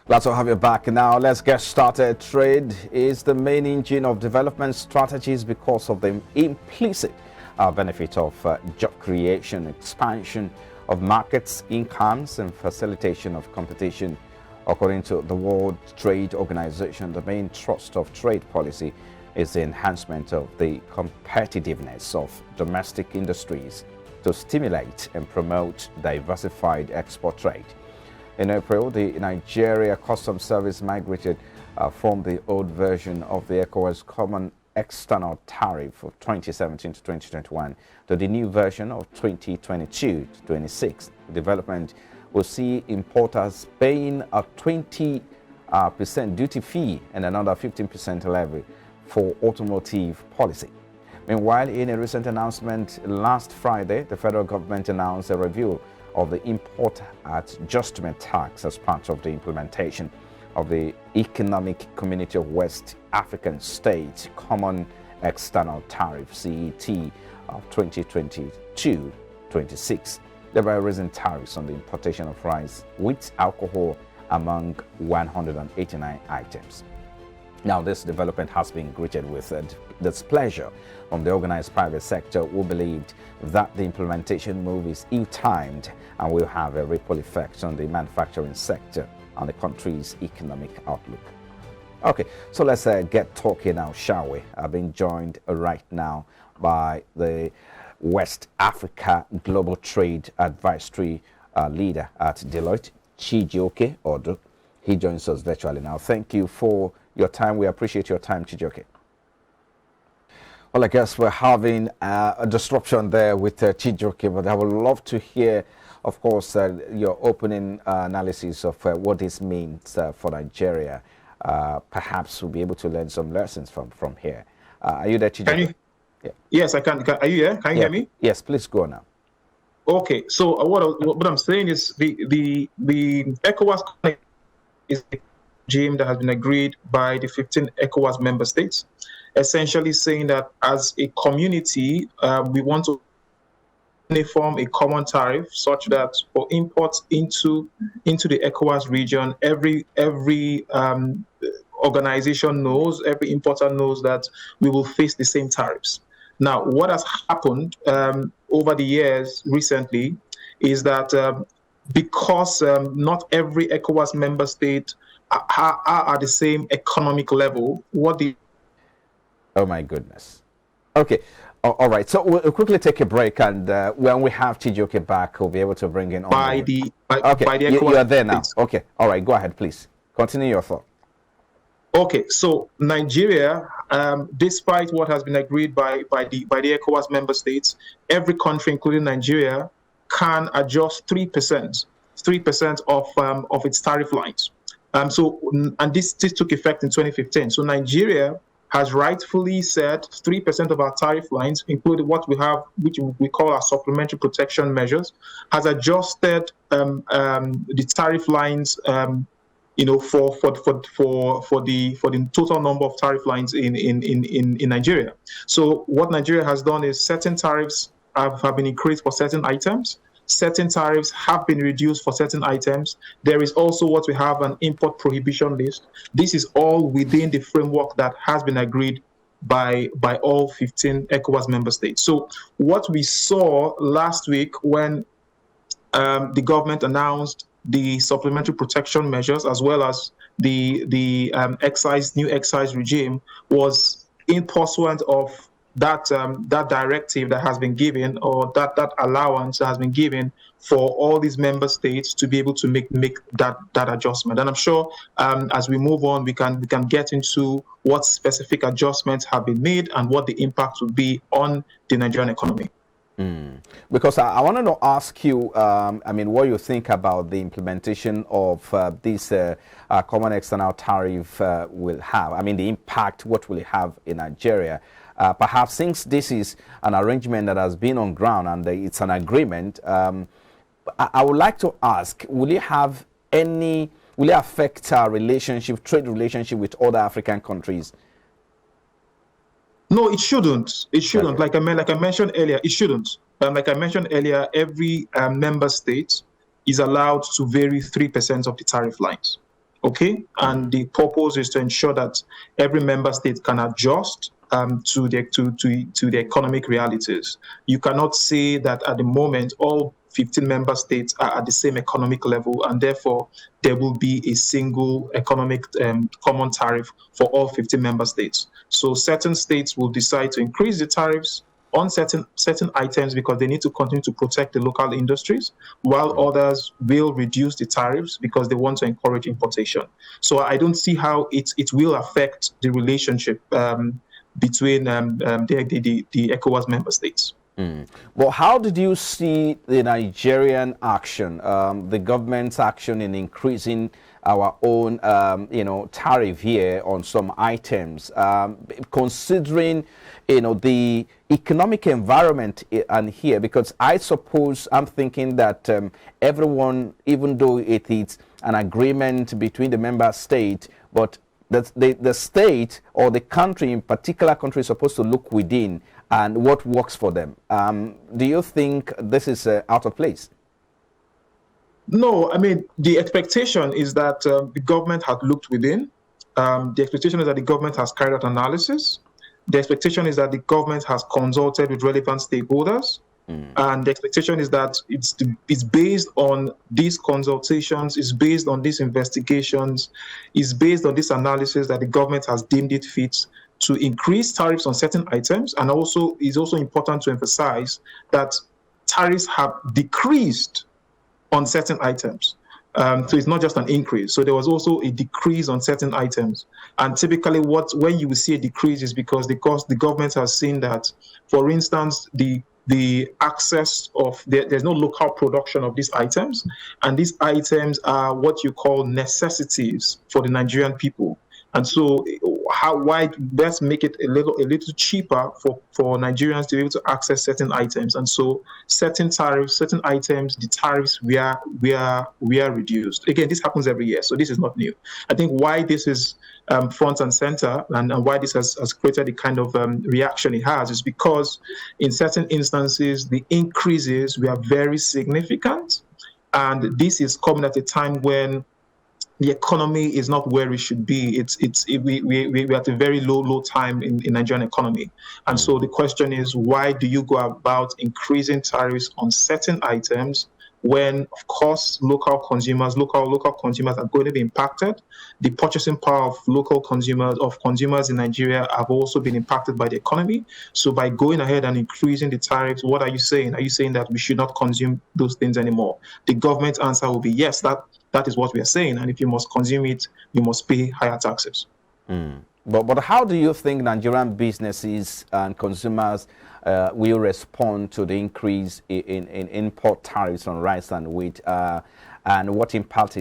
Glad to have you back. Now let's get started. Trade is the main engine of development strategies because of the implicit benefit of job creation, expansion of markets, incomes, and facilitation of competition. According to the World Trade Organization, the main thrust of trade policy is the enhancement of the competitiveness of domestic industries to stimulate and promote diversified export trade. In April, the Nigeria Customs Service migrated from the old version of the Ecowas Common External Tariff of 2017 to 2021 to the new version of 2022 to 26. The development will see importers paying a 20% duty fee and another 15% levy for automotive policy. Meanwhile, in a recent announcement last Friday, the federal government announced a review of the import adjustment tax as part of the implementation of the Economic Community of West African States Common External Tariff (CET) of 2022-26, thereby raising tariffs on the importation of rice with alcohol among 189 items. Now, this development has been greeted with displeasure from the organized private sector, who believed that the implementation move is ill-timed and will have a ripple effect on the manufacturing sector and the country's economic outlook. Okay, so let's get talking now, shall we? I've been joined right now by the West Africa Global Trade Advisory leader at Deloitte, Chijioke Odu. He joins us virtually now. Thank you for your time. We appreciate your time, Chijioke. Well, I guess we're having a disruption there with Chijioke, but I would love to hear, of course, your opening analysis of what this means for Nigeria. Perhaps we'll be able to learn some lessons from here. Are you there, Chijioke? Yeah. Yes, I can. Are you here? Can you hear me? Yes, please go now. Okay, so what I'm saying is the ECOWAS is a regime that has been agreed by the 15 ECOWAS member states, essentially saying that as a community, we want to form a common tariff such that for imports into the ECOWAS region, every organization knows, every importer knows that we will face the same tariffs. Now, what has happened over the years recently is that because not every ECOWAS member state are at the same economic level, Oh my goodness. Okay. All right. So we'll quickly take a break, and when we have Chijioke back, we'll be able to bring in on by the ECOWAS. You are there now. States. Okay. All right. Go ahead, please. Continue your thought. Okay. So Nigeria, despite what has been agreed by the ECOWAS member states, every country, including Nigeria, can adjust 3% of its tariff lines. And this took effect in 2015. So Nigeria has rightfully said 3% of our tariff lines, including what we have, which we call our supplementary protection measures, has adjusted the tariff lines, for the total number of tariff lines in Nigeria. So what Nigeria has done is certain tariffs have been increased for certain items. Certain tariffs have been reduced for certain items. There is also what we have an import prohibition list. This is all within the framework that has been agreed by all 15 ECOWAS member states. So what we saw last week when the government announced the supplementary protection measures as well as the new excise regime was in pursuant of that directive that has been given, or that allowance that has been given for all these member states to be able to make that adjustment. And I'm sure as we move on, we can get into what specific adjustments have been made and what the impact will be on the Nigerian economy. Because I wanted to ask you, what you think about the implementation of this common external tariff will have. The impact, what will it have in Nigeria? Perhaps since this is an arrangement that has been on ground and it's an agreement, I would like to ask, will it affect our trade relationship with other African countries? No, it shouldn't. It shouldn't. Okay. Like I mentioned earlier, it shouldn't. Like I mentioned earlier, every member state is allowed to vary 3% of the tariff lines. Okay, and the purpose is to ensure that every member state can adjust to the economic realities. You cannot say that at the moment all 15 member states are at the same economic level, and therefore there will be a single economic common tariff for all 15 member states. So certain states will decide to increase the tariffs on certain items because they need to continue to protect the local industries, while others will reduce the tariffs because they want to encourage importation. So I don't see how it will affect the relationship between the ECOWAS member states. Well, how did you see the Nigerian action, the government's action in increasing our own, tariff here on some items, considering, the economic environment and here? Because I suppose I'm thinking that everyone, even though it is an agreement between the member state, but the state or the country in particular country is supposed to look within and what works for them. Do you think this is out of place? No, I mean, the expectation is that the government had looked within. The expectation is that the government has carried out analysis. The expectation is that the government has consulted with relevant stakeholders. And the expectation is that it's based on these consultations, it's based on these investigations, it's based on this analysis that the government has deemed it fit to increase tariffs on certain items. And also, it's also important to emphasize that tariffs have decreased on certain items. So it's not just an increase. So there was also a decrease on certain items. And typically when you will see a decrease is because the government has seen that, for instance, the access of there's no local production of these items, and these items are what you call necessities for the Nigerian people. And so why best make it a little cheaper for Nigerians to be able to access certain items. And so certain tariffs, certain items, the tariffs were reduced. Again, this happens every year, so this is not new. I think why this is front and center and why this has created the kind of reaction it has is because in certain instances, the increases were very significant. And this is coming at a time when the economy is not where it should be. We're at a very low time in Nigerian economy. And so the question is, why do you go about increasing tariffs on certain items when, of course, local consumers are going to be impacted? The purchasing power of consumers in Nigeria have also been impacted by the economy. So by going ahead and increasing the tariffs, what are you saying? Are you saying that we should not consume those things anymore? The government's answer will be yes, that is what we are saying. And if you must consume it, you must pay higher taxes. But how do you think Nigerian businesses and consumers will respond to the increase in import tariffs on rice and wheat, and what impact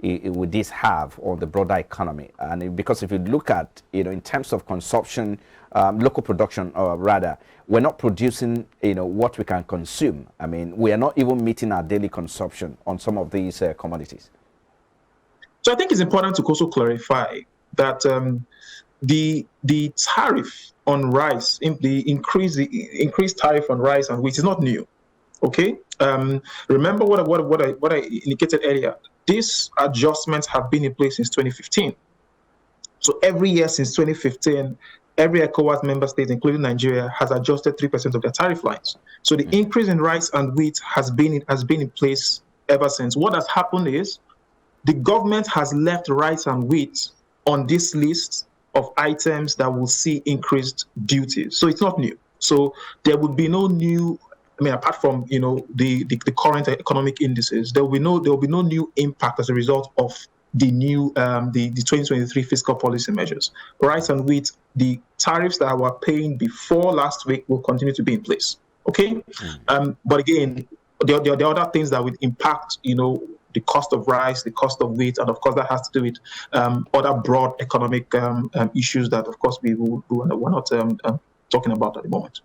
would this have on the broader economy? And because if you look at, in terms of consumption, local production, or rather, we're not producing, what we can consume. I mean, we are not even meeting our daily consumption on some of these commodities. So I think it's important to also clarify that the tariff on rice, the increased tariff on rice and wheat is not new. Okay, remember what I indicated earlier. These adjustments have been in place since 2015. So every year since 2015, every ECOWAS member state, including Nigeria, has adjusted 3% of their tariff lines. So the increase in rice and wheat has been in place ever since. What has happened is the government has left rice and wheat on this list of items that will see increased duties. So it's not new. So there would be no new, apart from the current economic indices, there will be no new impact as a result of the new the 2023 fiscal policy measures. Rice and wheat, the tariffs that were paying before last week will continue to be in place. Okay, but again, there are other things that would impact the cost of rice, the cost of wheat, and of course that has to do with other broad economic issues that, of course, we're not talking about at the moment.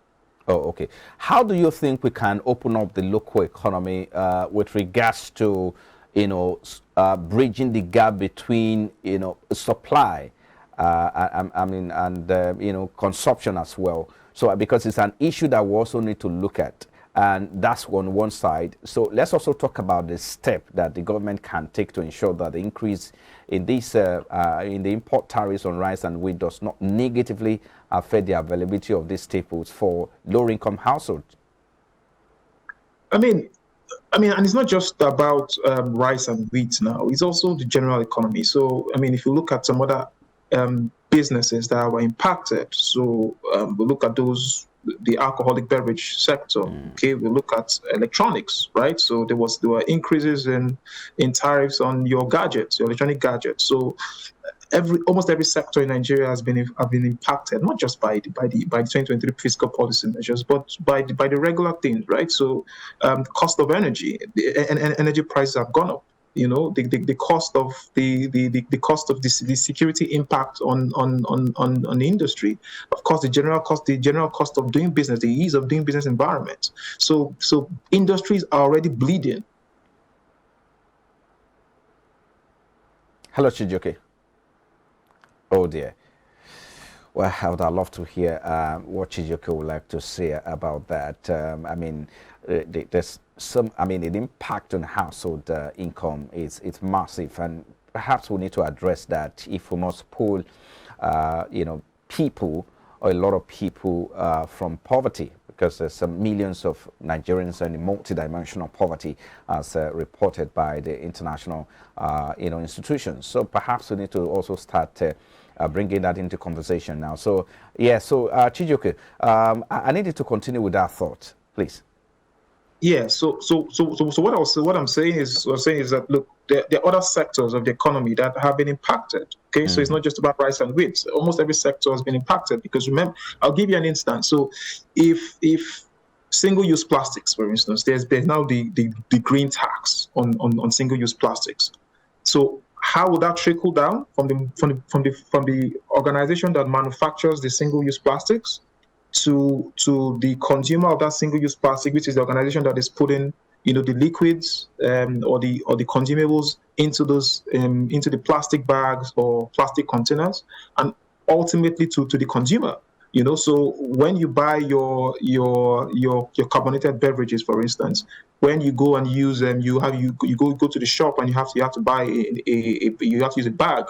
Oh, okay. How do you think we can open up the local economy with regards to, bridging the gap between, supply, and consumption as well? So because it's an issue that we also need to look at. And that's on one side. So let's also talk about the step that the government can take to ensure that the increase in this in the import tariffs on rice and wheat does not negatively affect the availability of these staples for low-income households. I mean, and it's not just about rice and wheat now. It's also the general economy. So, I mean, if you look at some other businesses that were impacted, so we look at those, the alcoholic beverage sector. Okay, we look at electronics, right? So there were increases in tariffs on your gadgets, your electronic gadgets. So almost every sector in Nigeria have been impacted, not just by the 2023 fiscal policy measures, but by the regular things, right? So cost of energy, and energy prices have gone up. You know, the cost of the cost of the security impact on the industry, of course, the general cost of doing business, the ease of doing business environment. So industries are already bleeding. Hello, Chijioke. Oh dear. Well, I would love to hear what Chijioke would like to say about that. I mean, there's some. I mean, the impact on household income it's massive, and perhaps we need to address that if we must pull, people or a lot of people from poverty, because there's some millions of Nigerians in multidimensional poverty, as reported by the international, institutions. So perhaps we need to also start bringing that into conversation now. So yeah, so Chijioke, I needed to continue with that thought, please. Yeah. So what I'm saying is that, look, there are other sectors of the economy that have been impacted. Okay, so it's not just about rice and wheat. Almost every sector has been impacted, because remember, I'll give you an instance. So if single-use plastics, for instance, there's now the green tax on single-use plastics. So how would that trickle down from the organization that manufactures the single-use plastics to the consumer of that single-use plastic, which is the organization that is putting, the liquids or the consumables into those into the plastic bags or plastic containers, and ultimately to the consumer. So when you buy your carbonated beverages, for instance, when you go and use them, you go to the shop and you have to buy you have to use a bag.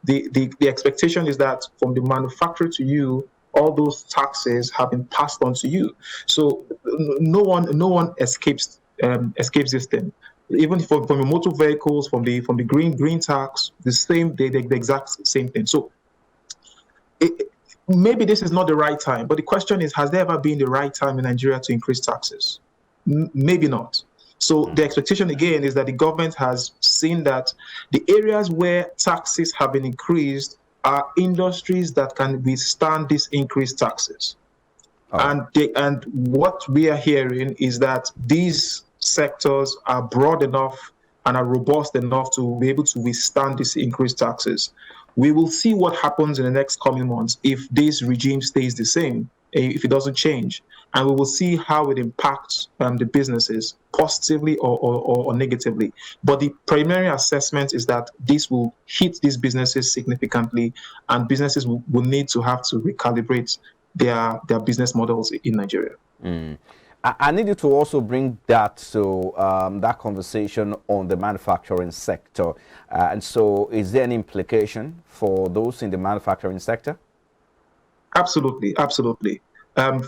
The expectation is that from the manufacturer to you, all those taxes have been passed on to you. So no one escapes this thing. Even from the motor vehicles, from the green tax, the exact same thing. So maybe this is not the right time, but the question is, has there ever been the right time in Nigeria to increase taxes? Maybe not. So the expectation again is that the government has seen that the areas where taxes have been increased are industries that can withstand these increased taxes. Oh. And what we are hearing is that these sectors are broad enough and are robust enough to be able to withstand these increased taxes. We will see what happens in the next coming months if this regime stays the same, if it doesn't change. And we will see how it impacts the businesses positively or negatively. But the primary assessment is that this will hit these businesses significantly, and businesses will need to have to recalibrate their business models in Nigeria. I needed to also bring that to that conversation on the manufacturing sector. And so is there an implication for those in the manufacturing sector? Absolutely.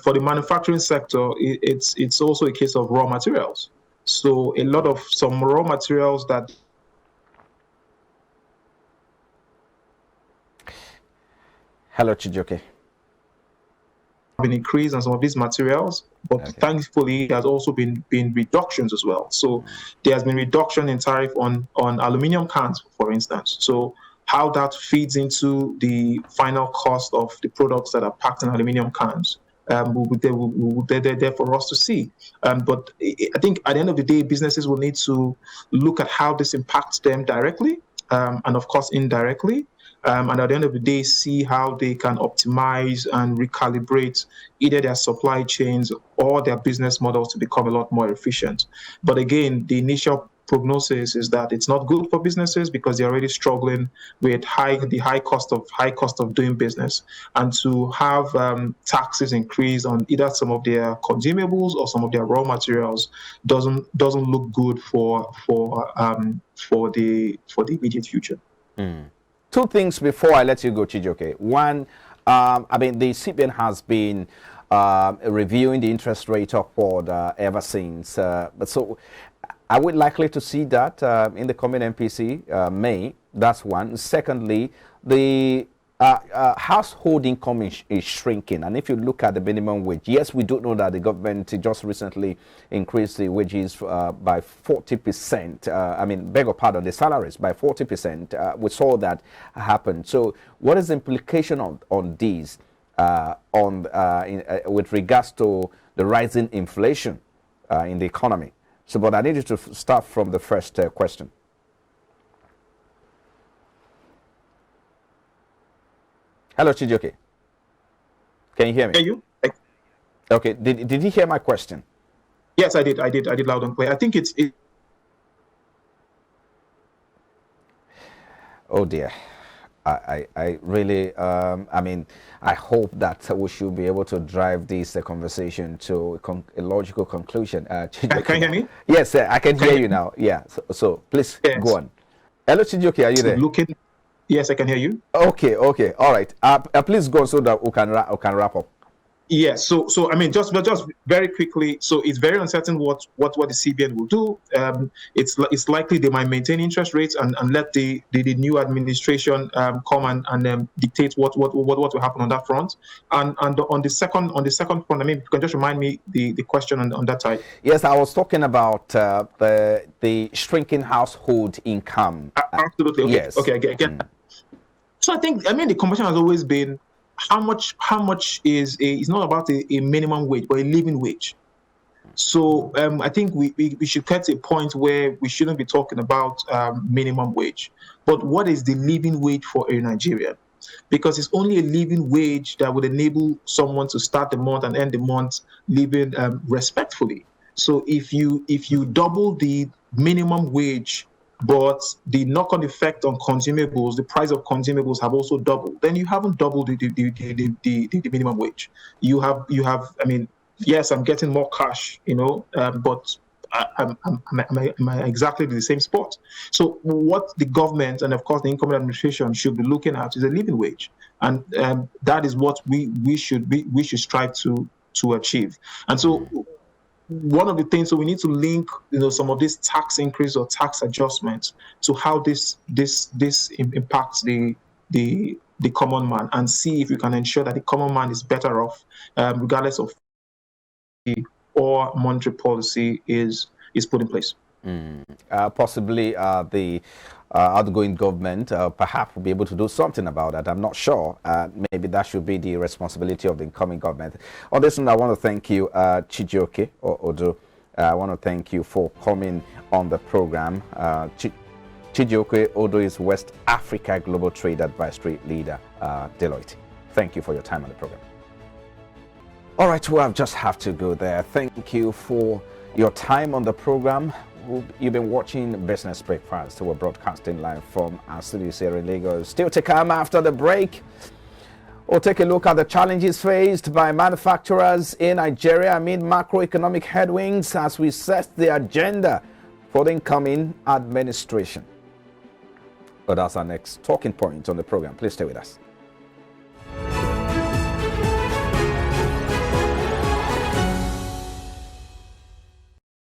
For the manufacturing sector, it's also a case of raw materials. So a lot of some raw materials that Hello, Chijioke. been increased on some of these materials, but thankfully there has also been reductions as well. So there has been reduction in tariff on aluminum cans, for instance. So how that feeds into the final cost of the products that are packed in aluminum cans, they're there for us to see. But I think at the end of the day, businesses will need to look at how this impacts them directly, and of course indirectly. And at the end of the day, see how they can optimize and recalibrate either their supply chains or their business models to become a lot more efficient. But again, the initial prognosis is that it's not good for businesses because they're already struggling with the high cost of doing business, and to have taxes increase on either some of their consumables or some of their raw materials doesn't look good for the immediate future. Two things before I let you go, Chijioke. One, I mean, the CBN has been reviewing the interest rate upward ever since. But so, are we likely to see that in the coming MPC May? That's one. Secondly, the household income is shrinking, and if you look at the minimum wage, yes, we do know that the government just recently increased the wages by 40%. I mean, beg your pardon, the salaries by 40%. We saw that happen. So, what is the implication on these with regards to the rising inflation in the economy? So, but I need you to start from the first question. Hello, Chijioke. Can you hear me? Hear you? Okay. Did you hear my question? Yes, I did. I did loud and clear. I think it's. Oh dear. I really, I mean, I hope that we should be able to drive this conversation to a logical conclusion. Can you hear me? Yes, I can hear you now. Yeah. So please go on. Hello, Chijioke. Are you there? Yes, I can hear you. Okay. All right. Please go on so that we can wrap up. Yes. So I mean, just very quickly. So it's very uncertain what the CBN will do. It's likely they might maintain interest rates and let the new administration come and dictate what will happen on that front. And on the second front, I mean, you can just remind me the question on that side. Yes, I was talking about the shrinking household income. Absolutely. Okay. Yes. Okay. Again. So I think, I mean, the conversation has always been how much is it's not about a minimum wage but a living wage. So I think we should get to a point where we shouldn't be talking about minimum wage, but what is the living wage for a Nigerian? Because it's only a living wage that would enable someone to start the month and end the month living respectfully. So if you double the minimum wage, but the knock-on effect on consumables, the price of consumables have also doubled, then you haven't doubled the minimum wage. You have. I mean, yes, I'm getting more cash, but I'm exactly in the same spot. So what the government and of course the incoming administration should be looking at is a living wage, and that is what we should strive to achieve. And so, one of the things, so we need to link, some of these tax increase or tax adjustments to how this impacts the common man, and see if we can ensure that the common man is better off, regardless of or monetary policy is put in place. Possibly the outgoing government perhaps will be able to do something about that. I'm not sure. Maybe that should be the responsibility of the incoming government. On this one, I want to thank you, Chijioke Odo. I want to thank you for coming on the program. Chijioke Odo is West Africa Global Trade Advisory Leader, Deloitte. Thank you for your time on the program. All right, well, I just have to go there. Thank you for your time on the program. You've been watching Business Breakfast. We're broadcasting live from our studios here in Lagos. Still to come after the break, we'll take a look at the challenges faced by manufacturers in Nigeria amid macroeconomic headwinds as we set the agenda for the incoming administration. But that's our next talking point on the program. Please stay with us.